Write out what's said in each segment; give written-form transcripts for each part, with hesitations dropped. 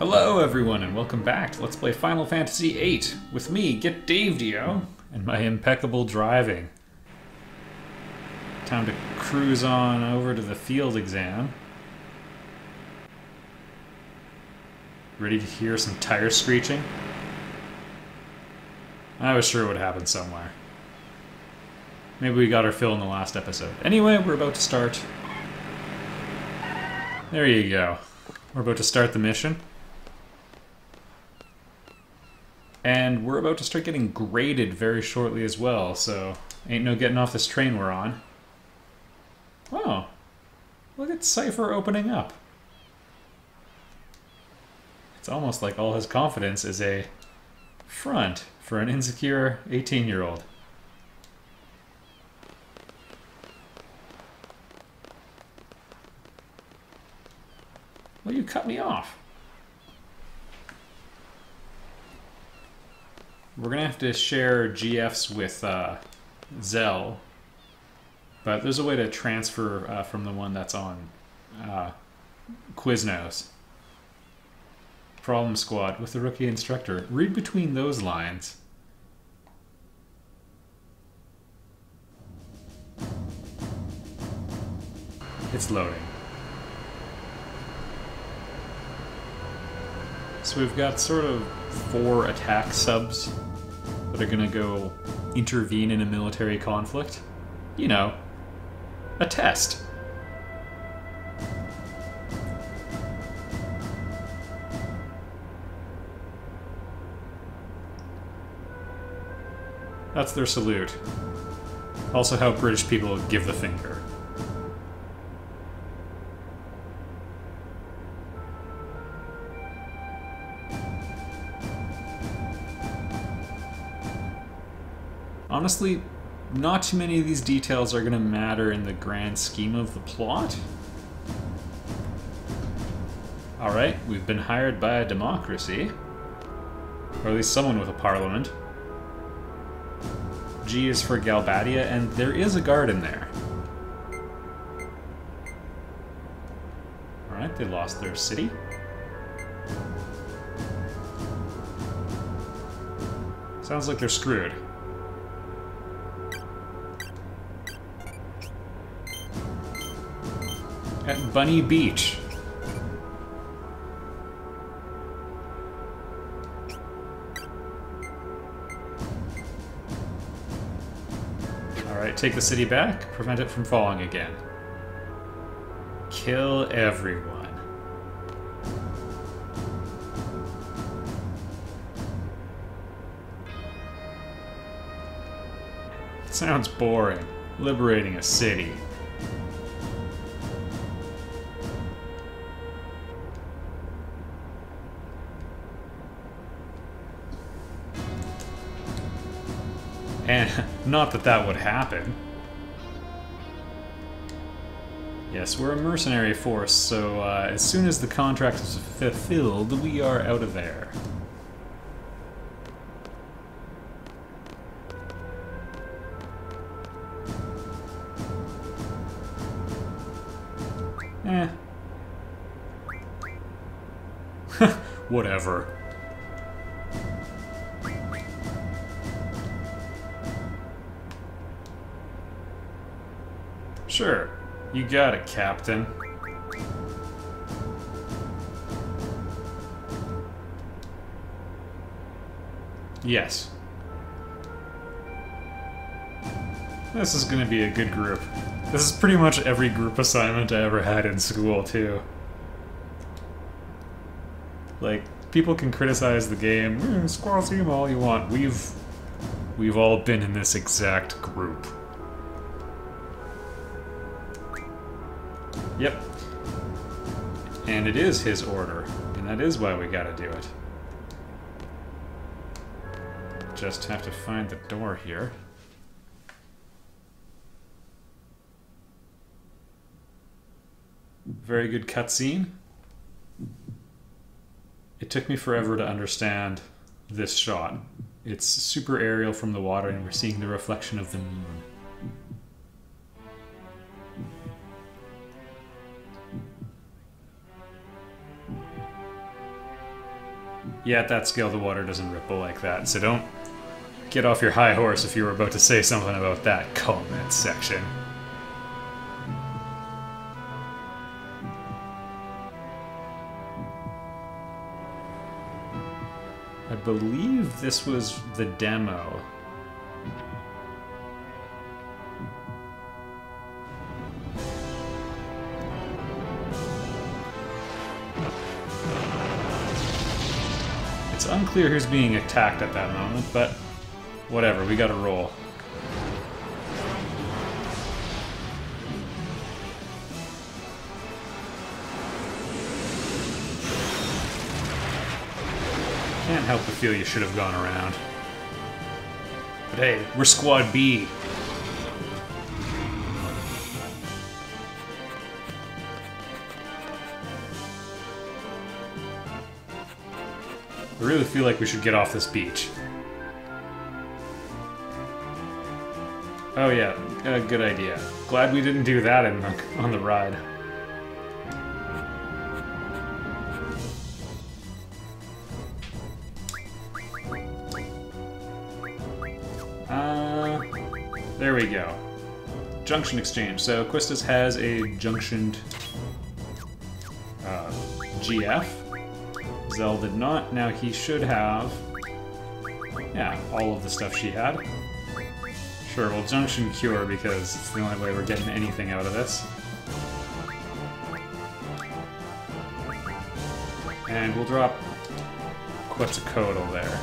Hello everyone and welcome back to Let's Play Final Fantasy VIII with me, Get Dave Dio, and my impeccable driving. Time to cruise on over to the field exam. Ready to hear some tire screeching? I was sure it would happen somewhere. Maybe we got our fill in the last episode. Anyway, we're about to start. There you go. We're about to start the mission. And we're about to start getting graded very shortly as well, so ain't no getting off this train we're on. Oh, look at Cypher opening up. It's almost like all his confidence is a front for an insecure 18-year-old. Well, you cut me off. We're gonna have to share GFs with Zell, but there's a way to transfer from the one that's on Quiznos. Problem Squad with the rookie instructor. Read between those lines. It's loading. So we've got sort of 4 attack subs that are gonna go intervene in a military conflict. You know, a test. That's their salute. Also how British people give the finger. Honestly, not too many of these details are going to matter in the grand scheme of the plot. Alright, we've been hired by a democracy. Or at least someone with a parliament. G is for Galbadia, and there is a guard in there. Alright, they lost their city. Sounds like they're screwed. At Bunny Beach. Alright, take the city back, prevent it from falling again. Kill everyone. Sounds boring. Liberating a city. And not that that would happen. Yes, we're a mercenary force, so as soon as the contract is fulfilled, we are out of there. Eh. Whatever. Sure, you got it, Captain. Yes. This is gonna be a good group. This is pretty much every group assignment I ever had in school, too. Like, people can criticize the game, squirrel team all you want. We've all been in this exact group. Yep. And it is his order, and that is why we gotta do it. Just have to find the door here. Very good cutscene. It took me forever to understand this shot. It's super aerial from the water, and we're seeing the reflection of the moon. Yeah, at that scale, the water doesn't ripple like that, so don't get off your high horse if you were about to say something about that comment section. I believe this was the demo. It's unclear who's being attacked at that moment, but whatever, we gotta roll. Can't help but feel you should have gone around. But hey, we're Squad B. I really feel like we should get off this beach. Oh yeah, good idea. Glad we didn't do that on the ride. There we go. Junction exchange. So Quistis has a junctioned GF. Zell did not. Now he should have, yeah, all of the stuff she had. Sure, we'll junction cure because it's the only way we're getting anything out of this. And we'll drop Quetzalcoatl there.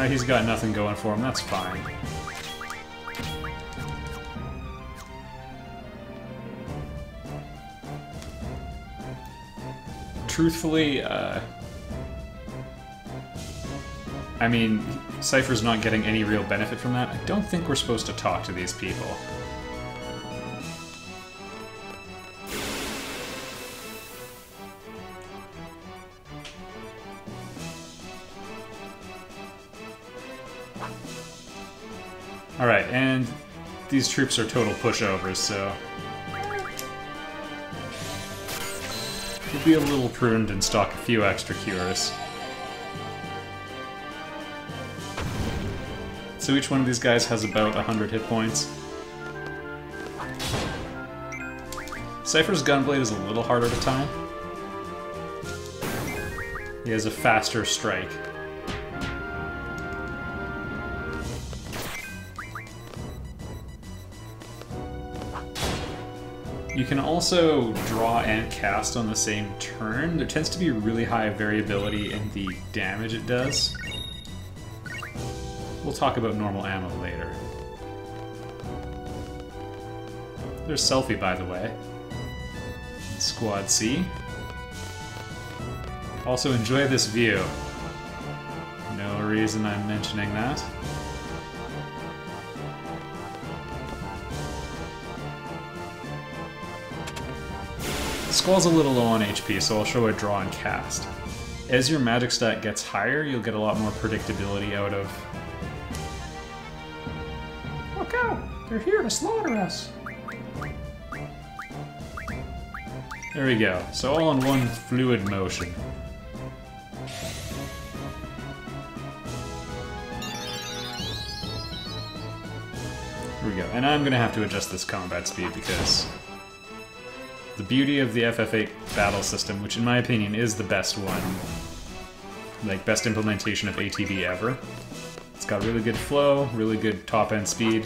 He's got nothing going for him, that's fine. Truthfully, I mean, Cypher's not getting any real benefit from that. I don't think we're supposed to talk to these people. Alright, and these troops are total pushovers, so we'll be a little prudent and stock a few extra cures. So each one of these guys has about 100 hit points. Cypher's Gunblade is a little harder to time. He has a faster strike. You can also draw and cast on the same turn. There tends to be really high variability in the damage it does. We'll talk about normal ammo later. There's Selphie, by the way. Squad C. Also enjoy this view. No reason I'm mentioning that. Squall's a little low on HP, so I'll show a draw and cast. As your magic stat gets higher, you'll get a lot more predictability out of... Look out! They're here to slaughter us! There we go. So all in one fluid motion. Here we go. And I'm gonna have to adjust this combat speed because the beauty of the FF8 battle system, which in my opinion is the best one, like best implementation of ATB ever. It's got really good flow, really good top-end speed.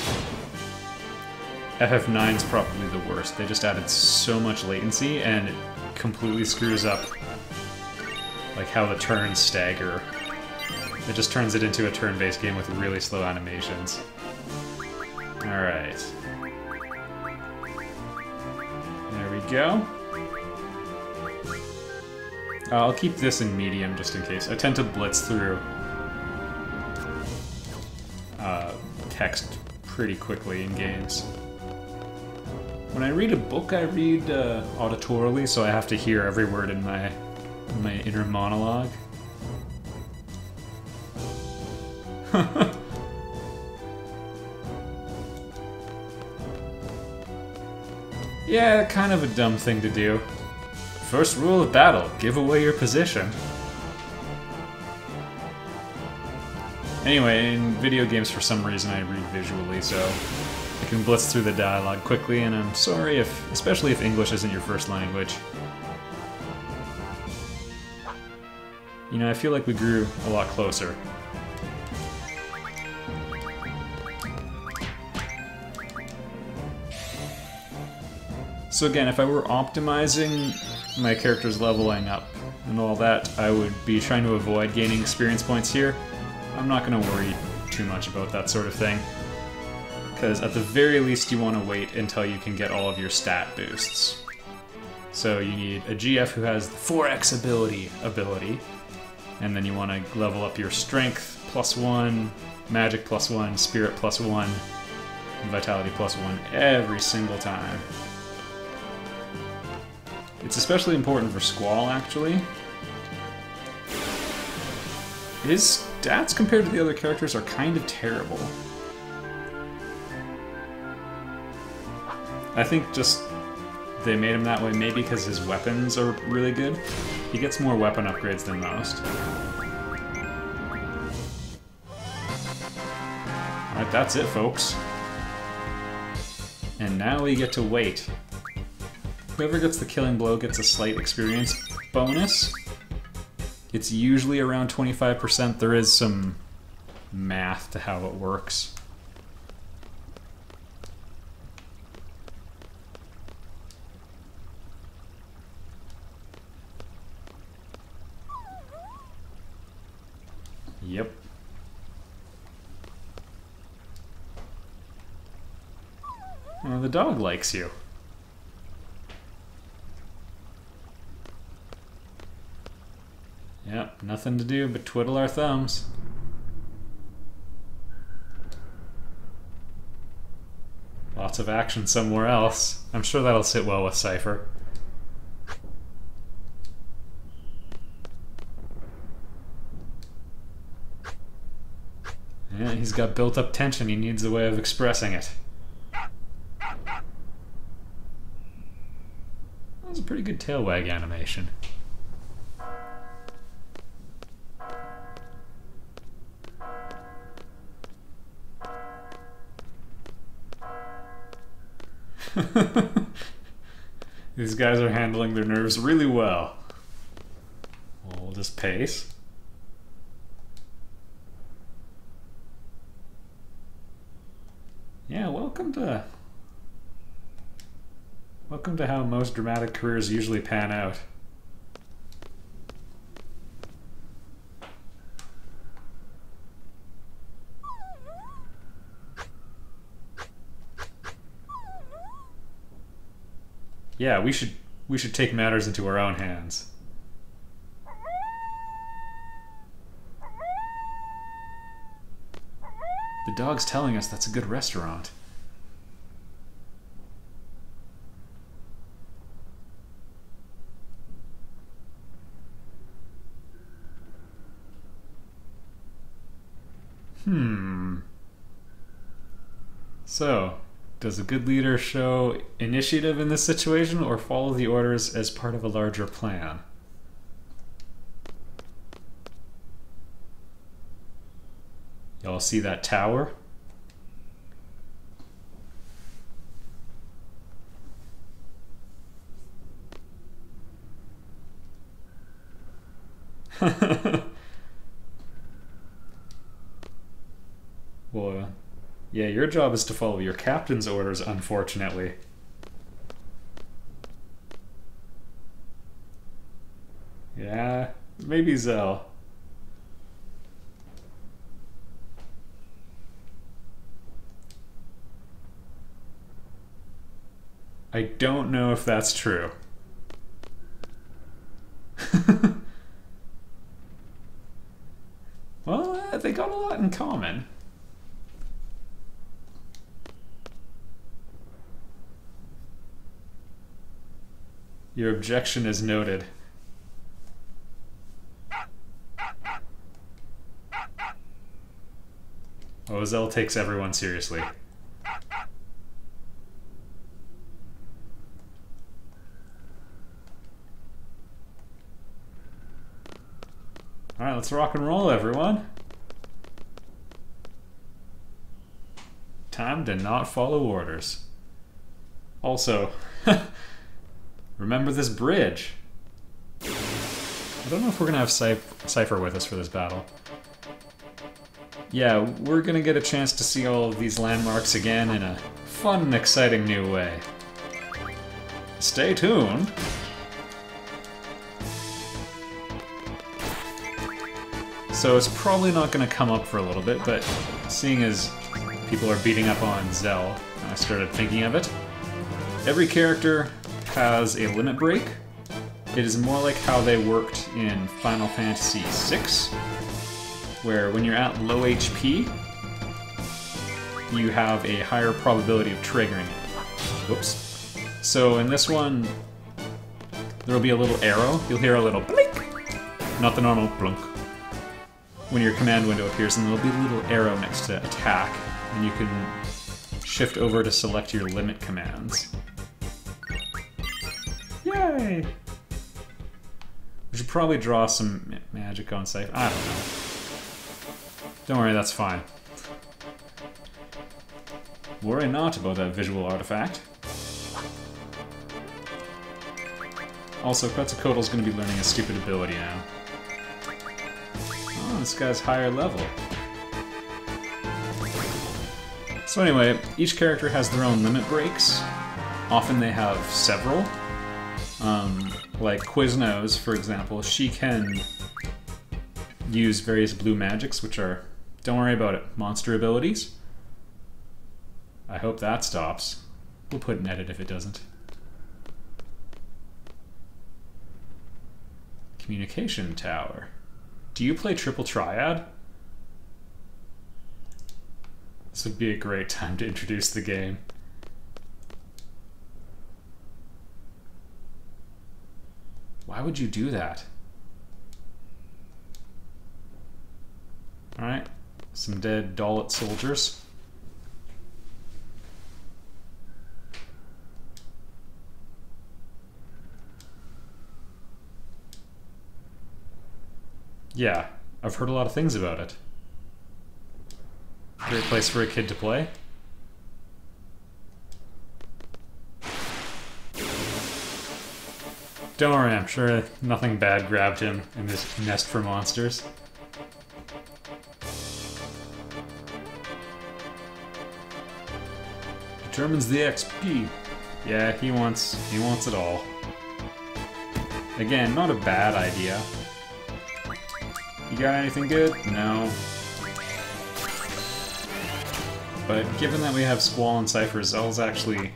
FF9's probably the worst. They just added so much latency and it completely screws up like how the turns stagger. It just turns it into a turn-based game with really slow animations. Alright. There we go. I'll keep this in medium just in case. I tend to blitz through text pretty quickly in games. When I read a book, I read auditorily, so I have to hear every word in my inner monologue. Yeah, kind of a dumb thing to do. First rule of battle, give away your position. Anyway, in video games for some reason I read visually, so I can blitz through the dialogue quickly, and I'm sorry if, especially if English isn't your first language. You know, I feel like we grew a lot closer. So again, if I were optimizing my character's leveling up and all that, I would be trying to avoid gaining experience points here. I'm not going to worry too much about that sort of thing, because at the very least you want to wait until you can get all of your stat boosts. So you need a GF who has the 4x ability, and then you want to level up your strength +1, magic +1, spirit +1, and vitality +1 every single time. It's especially important for Squall, actually. His stats compared to the other characters are kind of terrible. I think just they made him that way maybe because his weapons are really good. He gets more weapon upgrades than most. Alright, that's it, folks. And now we get to wait. Whoever gets the killing blow gets a slight experience bonus. It's usually around 25%. There is some math to how it works. Yep. Oh, the dog likes you. Yep, nothing to do but twiddle our thumbs. Lots of action somewhere else. I'm sure that'll sit well with Cypher. Yeah, he's got built-up tension. He needs a way of expressing it. That was a pretty good tail wag animation. These guys are handling their nerves really well. We'll just pace. Yeah, welcome to how most dramatic careers usually pan out. Yeah, we should take matters into our own hands. The dog's telling us that's a good restaurant. So, does a good leader show initiative in this situation or follow the orders as part of a larger plan? Y'all see that tower? Well, yeah, your job is to follow your captain's orders, unfortunately. Yeah, maybe Zell. I don't know if that's true. Well, they got a lot in common. Your objection is noted. Zell takes everyone seriously. Alright, let's rock and roll, everyone. Time to not follow orders. Also, remember this bridge. I don't know if we're gonna have Cypher with us for this battle. Yeah, we're gonna get a chance to see all of these landmarks again in a fun and exciting new way. Stay tuned! So it's probably not gonna come up for a little bit, but seeing as people are beating up on Zell, I started thinking of it. Every character has a limit break. It is more like how they worked in Final Fantasy VI, where when you're at low HP, you have a higher probability of triggering it. Whoops. So in this one, there'll be a little arrow. You'll hear a little blink, not the normal blunk, when your command window appears, and there'll be a little arrow next to attack, and you can shift over to select your limit commands. Yay! We should probably draw some magic on Cypher. I don't know. Don't worry, that's fine. Worry not about that visual artifact. Also, Quetzalcoatl's gonna be learning a stupid ability now. Oh, this guy's higher level. So anyway, each character has their own limit breaks. Often they have several. Like Quiznos, for example, she can use various blue magics, which are, don't worry about it, monster abilities. I hope that stops. We'll put an edit if it doesn't. Communication tower. Do you play Triple Triad? This would be a great time to introduce the game. Why would you do that? Alright, some dead Dalit soldiers. Yeah, I've heard a lot of things about it. Great place for a kid to play. Don't worry, I'm sure nothing bad grabbed him in this nest for monsters. Determines the XP. Yeah, he wants it all. Again, not a bad idea. You got anything good? No. But given that we have Squall and Cypher, Zell's actually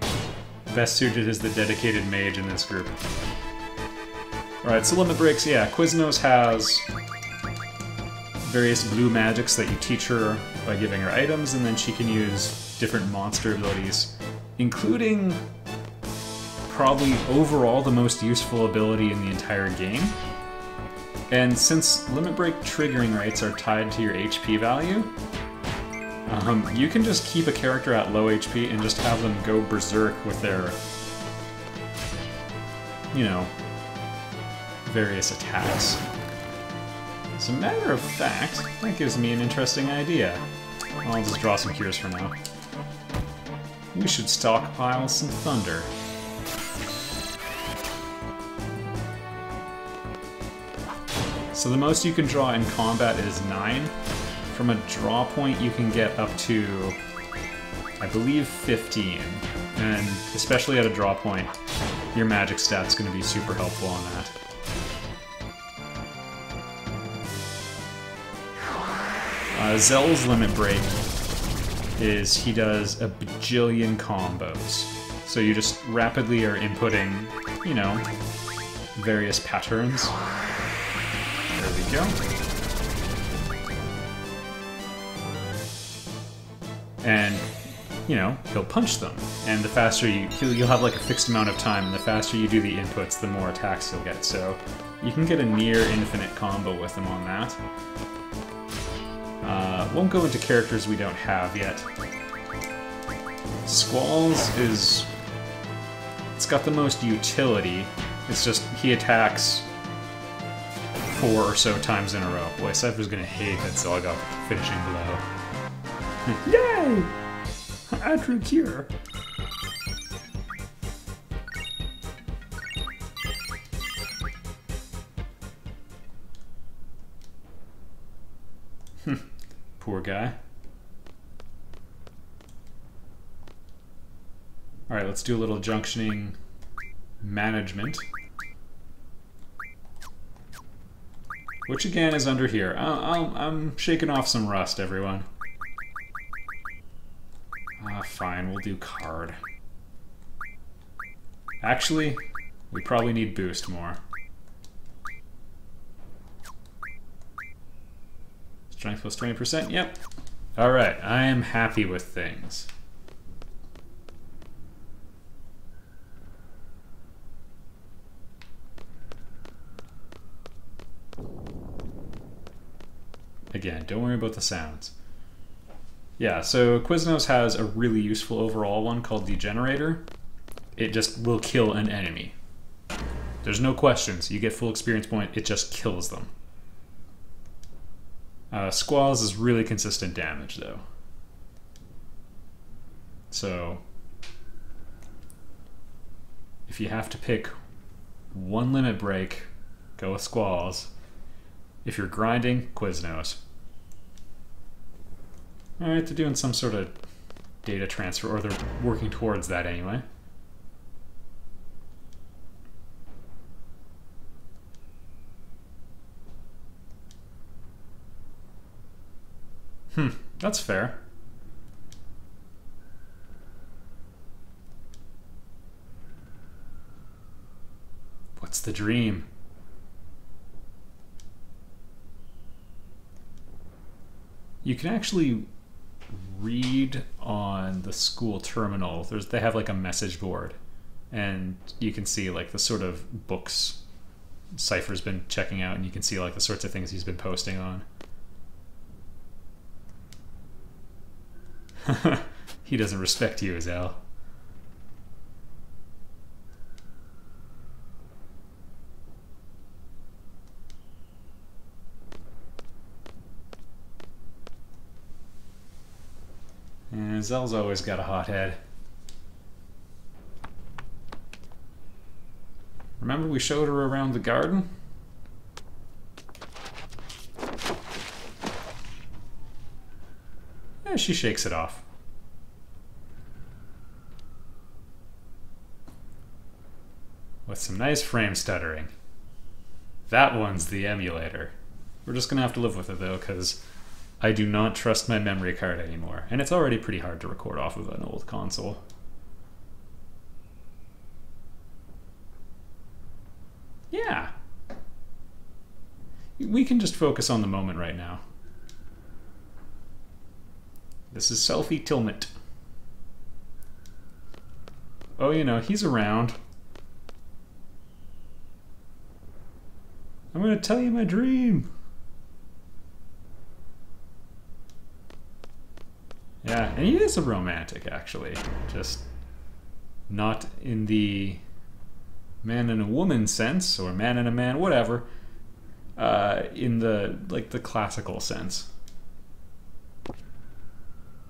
best suited as the dedicated mage in this group. Alright, so limit breaks, yeah. Quiznos has various blue magics that you teach her by giving her items, and then she can use different monster abilities, including probably overall the most useful ability in the entire game. And since limit break triggering rates are tied to your HP value, you can just keep a character at low HP and just have them go berserk with their, you know, various attacks. As a matter of fact, that gives me an interesting idea. I'll just draw some cures for now. We should stockpile some thunder. So the most you can draw in combat is 9. From a draw point you can get up to, I believe, 15. And especially at a draw point, your magic stat's going to be super helpful on that. Zell's limit break is he does a bajillion combos. So you just rapidly are inputting, you know, various patterns. There we go. And, you know, he'll punch them. And the faster you'll have like a fixed amount of time, and the faster you do the inputs, the more attacks you'll get. So you can get a near infinite combo with him on that. Won't go into characters we don't have yet. Squall's is... it's got the most utility. It's just, he attacks 4 or so times in a row. Boy, Cypher's gonna hate that Zell got the finishing blow. Yay! I drew cure. Poor guy. Alright, let's do a little junctioning management. Which again is under here. I'm shaking off some rust, everyone. Ah, fine, we'll do card. Actually, we probably need boost more. Strength plus 20%, yep. Alright, I am happy with things. Again, don't worry about the sounds. Yeah, so Quiznos has a really useful overall one called Degenerator. It just will kill an enemy. There's no questions. You get full experience point, it just kills them. Squalls is really consistent damage, though. So, if you have to pick one limit break, go with Squalls. If you're grinding, Quiznos. Alright, they're doing some sort of data transfer, or they're working towards that anyway. That's fair. What's the dream? You can actually read on the school terminal. They have like a message board, and you can see like the sort of books Cypher's been checking out, and you can see like the sorts of things he's been posting on. He doesn't respect you, Zell. And Zell's always got a hot head. Remember we showed her around the garden? Yeah, she shakes it off. With some nice frame stuttering. That one's the emulator. We're just gonna have to live with it though, because I do not trust my memory card anymore. And it's already pretty hard to record off of an old console. Yeah. We can just focus on the moment right now. This is Selphie Tilmit. Oh, you know, he's around. I'm gonna tell you my dream. Yeah, and he is a romantic, actually. Just not in the man and a woman sense, or man and a man, whatever. In the, like, the classical sense.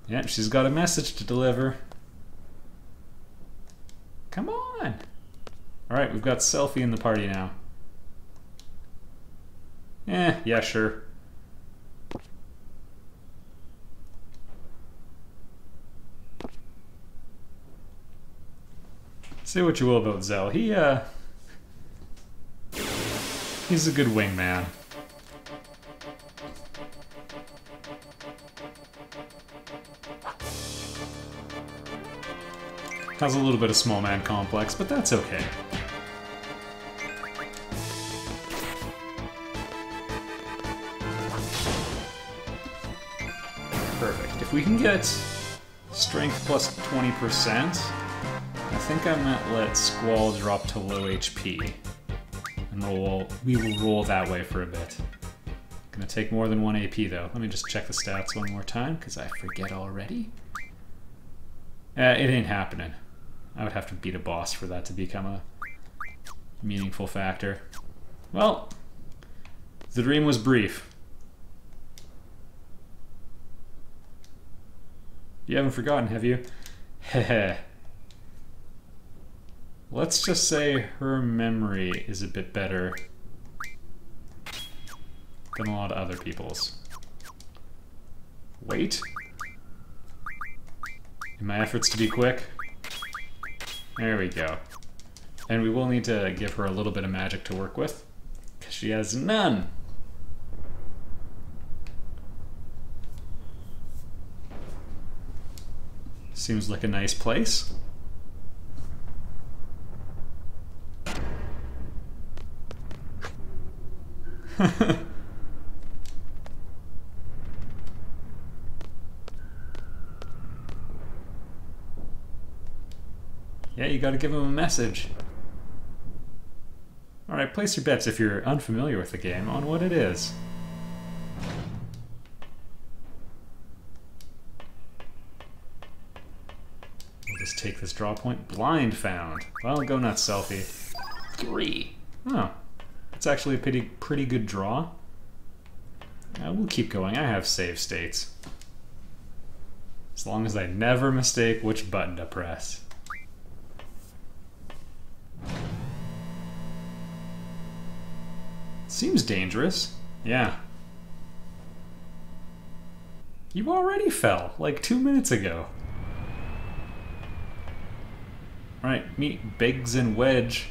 Yeah, she's got a message to deliver. Come on! Alright, we've got Selphie in the party now. Yeah, sure. Say what you will about Zell, he's a good wingman. Has a little bit of small man complex, but that's okay. Perfect. If we can get strength plus 20%, I think I might let Squall drop to low HP. And we will roll that way for a bit. Gonna take more than 1 AP though. Let me just check the stats one more time, because I forget already. It ain't happening. I would have to beat a boss for that to become a meaningful factor. Well, The dream was brief. You haven't forgotten, have you? Heh. Let's just say her memory is a bit better than a lot of other people's. Wait. In my efforts to be quick. There we go. And we will need to give her a little bit of magic to work with, because she has none. Seems like a nice place. Yeah, you gotta give him a message. Alright, place your bets if you're unfamiliar with the game on what it is. We'll just take this draw point. Blind found. Well, go nuts, Selphie. 3. Oh. It's actually a pretty good draw. We'll keep going. I have save states. As long as I never mistake which button to press. Seems dangerous. Yeah. You already fell, like 2 minutes ago. Alright, meet Biggs and Wedge.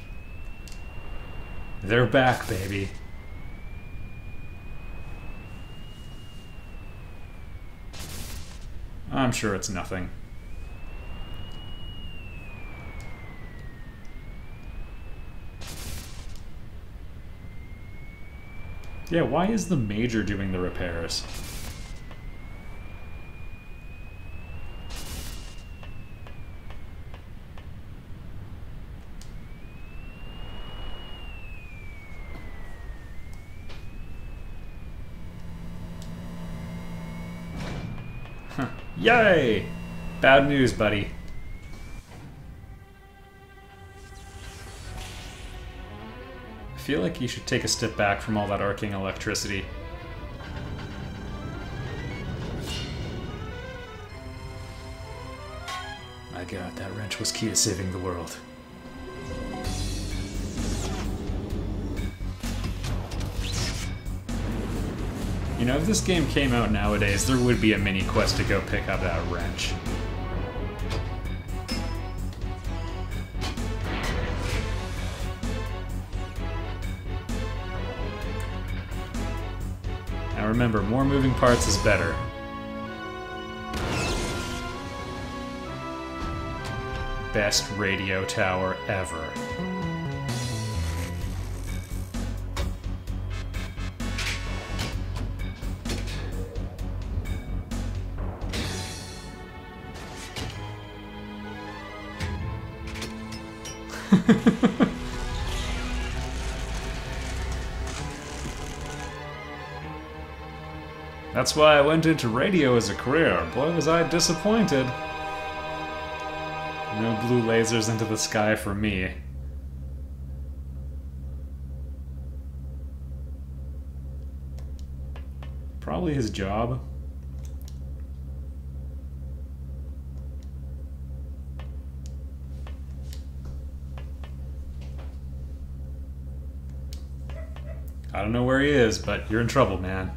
They're back, baby. I'm sure it's nothing. Yeah, why is the Major doing the repairs? Huh. Yay! Bad news, buddy. I feel like you should take a step back from all that arcing electricity. My god, that wrench was key to saving the world. You know, if this game came out nowadays, there would be a mini quest to go pick up that wrench. Now remember, more moving parts is better. Best radio tower ever. That's why I went into radio as a career. Boy, was I disappointed. No blue lasers into the sky for me. Probably his job. I don't know where he is, but you're in trouble, man.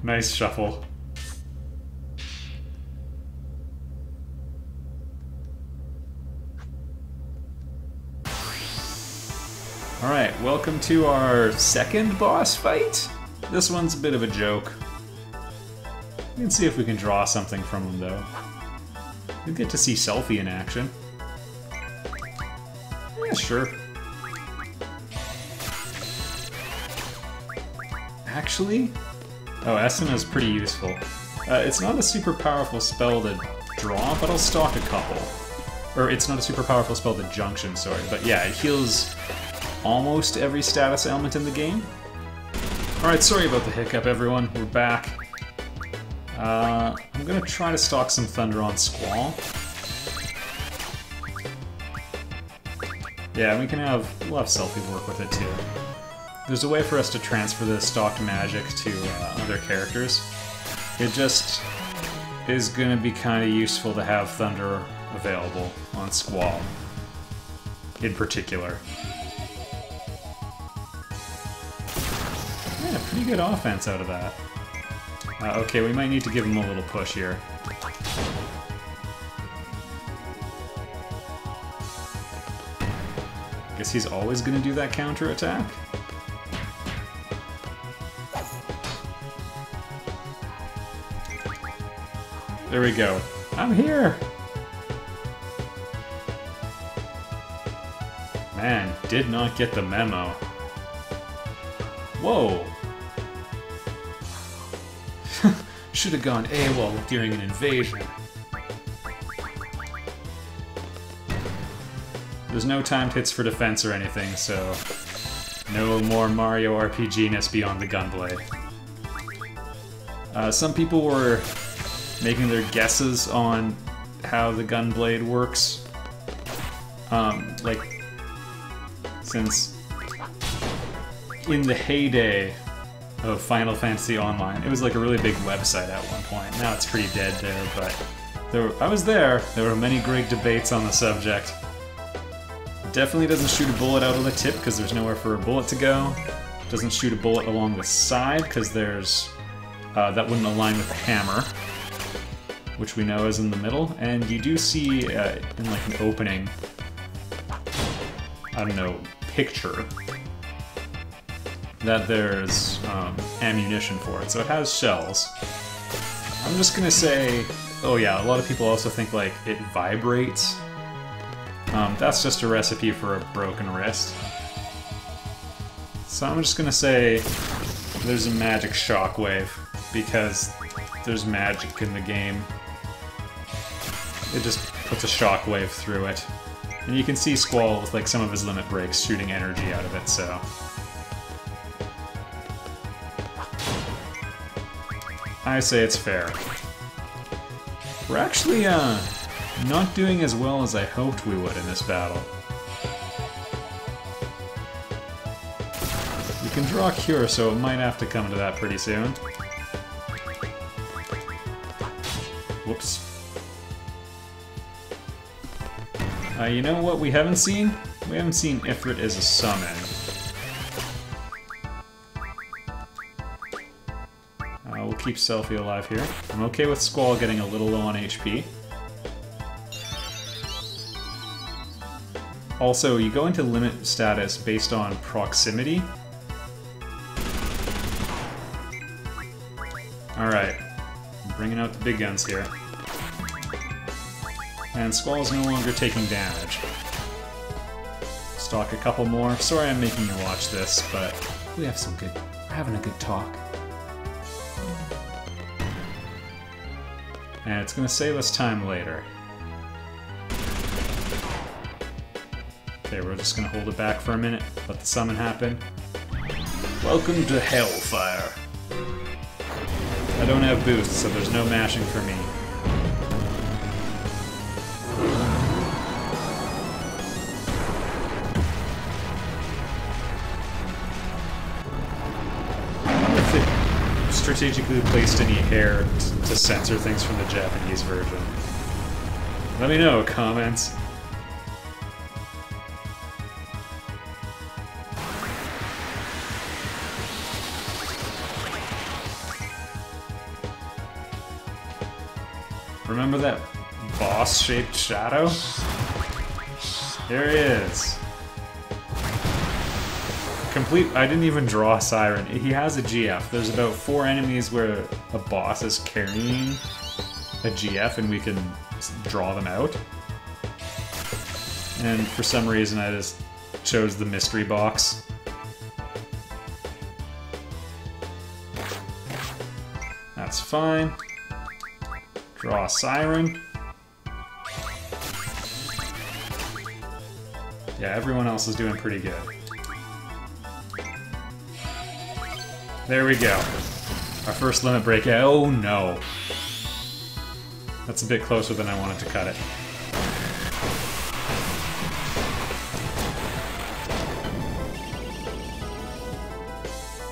Nice shuffle. Alright, welcome to our second boss fight. This one's a bit of a joke. We can see if we can draw something from him, though. You'll get to see Selphie in action. Yeah, sure. Actually... Oh, Esuna is pretty useful. It's not a super powerful spell to draw, but I'll stock a couple. Or it's not a super powerful spell to junction, sorry. But yeah, it heals almost every status element in the game. Alright, sorry about the hiccup, everyone. We're back. I'm gonna try to stock some Thunder on Squall. Yeah, we can we'll have Selphie work with it too. There's a way for us to transfer the stocked magic to other characters. It just is going to be kind of useful to have Thunder available on Squall, in particular. Yeah, pretty good offense out of that. Okay, we might need to give him a little push here. Guess he's always going to do that counterattack? There we go. I'm here! Man, did not get the memo. Whoa! Should have gone AWOL during an invasion. There's no timed hits for defense or anything, so no more Mario RPG-ness beyond the Gunblade. Some people were making their guesses on how the Gunblade works. Like, since in the heyday of Final Fantasy Online, it was like a really big website at one point. Now it's pretty dead there, but I was there. There were many great debates on the subject. Definitely doesn't shoot a bullet out of the tip because there's nowhere for a bullet to go. Doesn't shoot a bullet along the side because there's that wouldn't align with the hammer, which we know is in the middle. And you do see in like an opening, I don't know, picture that there's ammunition for it, so it has shells. I'm just gonna say, oh yeah, a lot of people also think like it vibrates. That's just a recipe for a broken wrist. So I'm just gonna say there's a magic shockwave because there's magic in the game. It just puts a shockwave through it. And you can see Squall with like some of his limit breaks shooting energy out of it, so. I say it's fair. We're actually not doing as well as I hoped we would in this battle. We can draw Cure, so it might have to come to that pretty soon. Whoops. You know what we haven't seen? We haven't seen Ifrit as a summon. We'll keep Selphie alive here. I'm okay with Squall getting a little low on HP. Also, you go into limit status based on proximity. Alright, bringing out the big guns here. And Squall's no longer taking damage. Stock a couple more. Sorry I'm making you watch this, but we're having a good talk. And it's gonna save us time later. Okay, we're just gonna hold it back for a minute, let the summon happen. Welcome to Hellfire. I don't have boosts, so there's no mashing for me. I wonder if it strategically placed any hair to censor things from the Japanese version. Let me know, comments. Remember that boss-shaped shadow? Here he is. I didn't even draw Siren. He has a GF. There's about 4 enemies where a boss is carrying a GF and we can draw them out. And for some reason I just chose the mystery box. That's fine. Draw a Siren. Yeah, everyone else is doing pretty good. There we go. Our first limit break. Oh no. That's a bit closer than I wanted to cut it.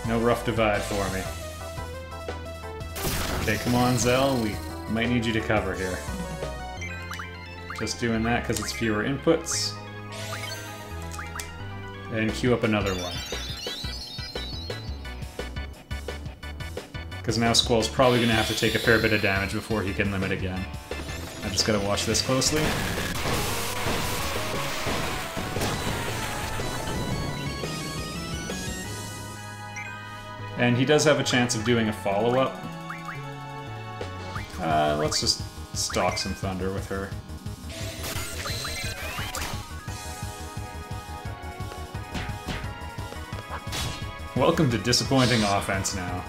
No rough divide for me. Okay, come on, Zell. We might need you to cover here. Just doing that because it's fewer inputs. And queue up another one. Because now Squall's probably going to have to take a fair bit of damage before he can limit again. I just gotta watch this closely. And he does have a chance of doing a follow-up. Let's just stalk some Thunder with her. Welcome to disappointing offense now.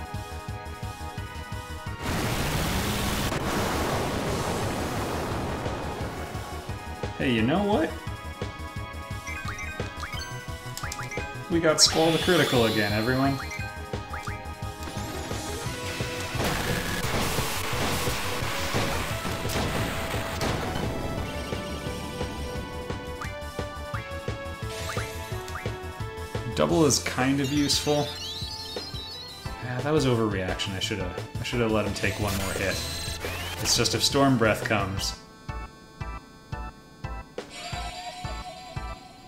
Hey, you know what? We got Squall the critical again, everyone. Double is kind of useful. Yeah, that was overreaction. I should have let him take one more hit. It's just if Storm Breath comes.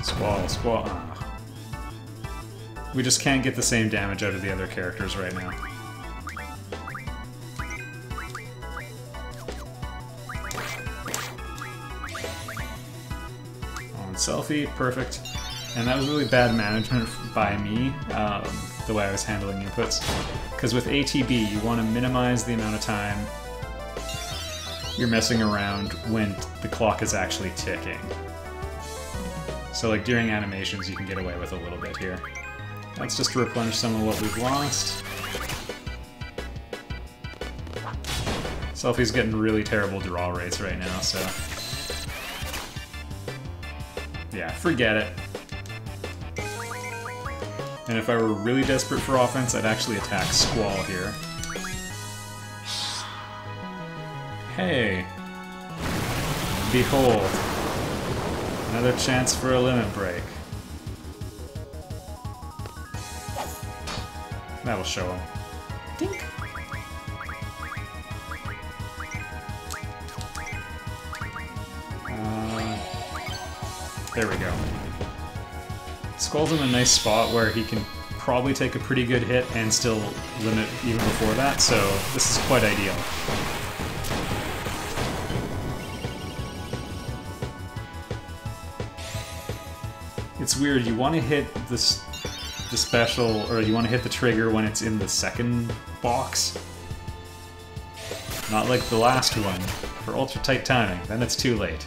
Squall. Ah. We just can't get the same damage out of the other characters right now. On Selfie, perfect. And that was really bad management by me, the way I was handling inputs. Because with ATB, you want to minimize the amount of time you're messing around when the clock is actually ticking. So like during animations, you can get away with a little bit here. That's just to replenish some of what we've lost. Selfie's getting really terrible draw rates right now, so... yeah, forget it. And if I were really desperate for offense, I'd actually attack Squall here. Hey! Behold! Another chance for a limit break. That'll show him. Dink! There we go. Squall's in a nice spot where he can probably take a pretty good hit and still limit even before that, so this is quite ideal. It's weird, you want to hit the special, or you want to hit the trigger when it's in the second box. Not like the last one, for ultra tight timing, then it's too late.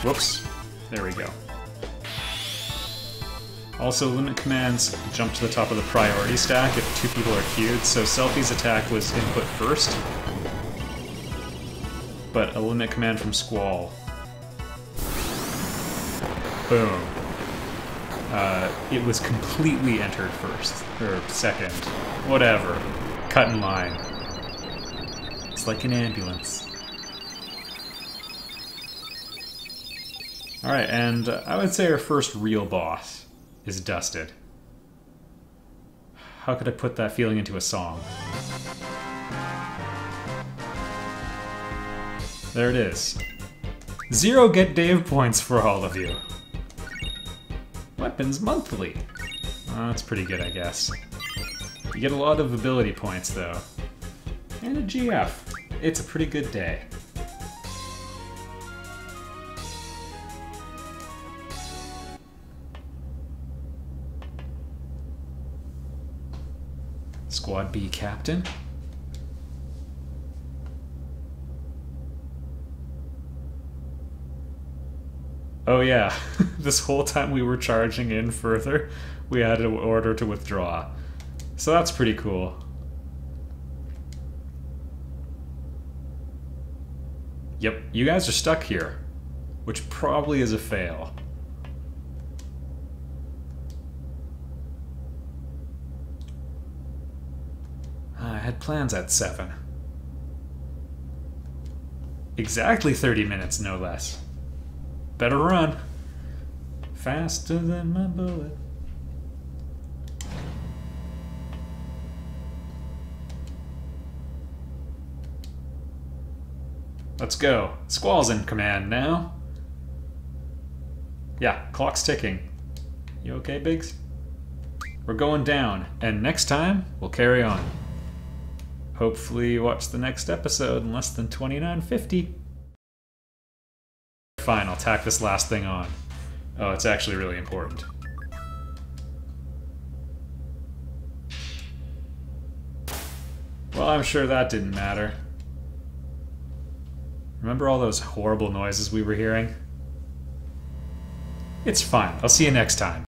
Whoops. There we go. Also, limit commands jump to the top of the priority stack if two people are queued, so Selfie's attack was input first, but a limit command from Squall. Boom. It was completely entered first, or second, whatever. Cut in line. It's like an ambulance. Alright, and I would say our first real boss is dusted. How could I put that feeling into a song? There it is. 0 Get Dave points for all of you. Weapons monthly. That's pretty good, I guess. You get a lot of ability points, though. And a GF. It's a pretty good day. Squad B captain. Oh yeah, this whole time we were charging in further, we had an order to withdraw. So that's pretty cool. Yep, you guys are stuck here, which probably is a fail. I had plans at 7. Exactly 30 minutes, no less. Better run. Faster than my bullet. Let's go. Squall's in command now. Yeah, clock's ticking. You okay, Biggs? We're going down, and next time, we'll carry on. Hopefully you watch the next episode in less than 29:50. Fine, I'll tack this last thing on. Oh, it's actually really important. Well, I'm sure that didn't matter. Remember all those horrible noises we were hearing? It's fine. I'll see you next time.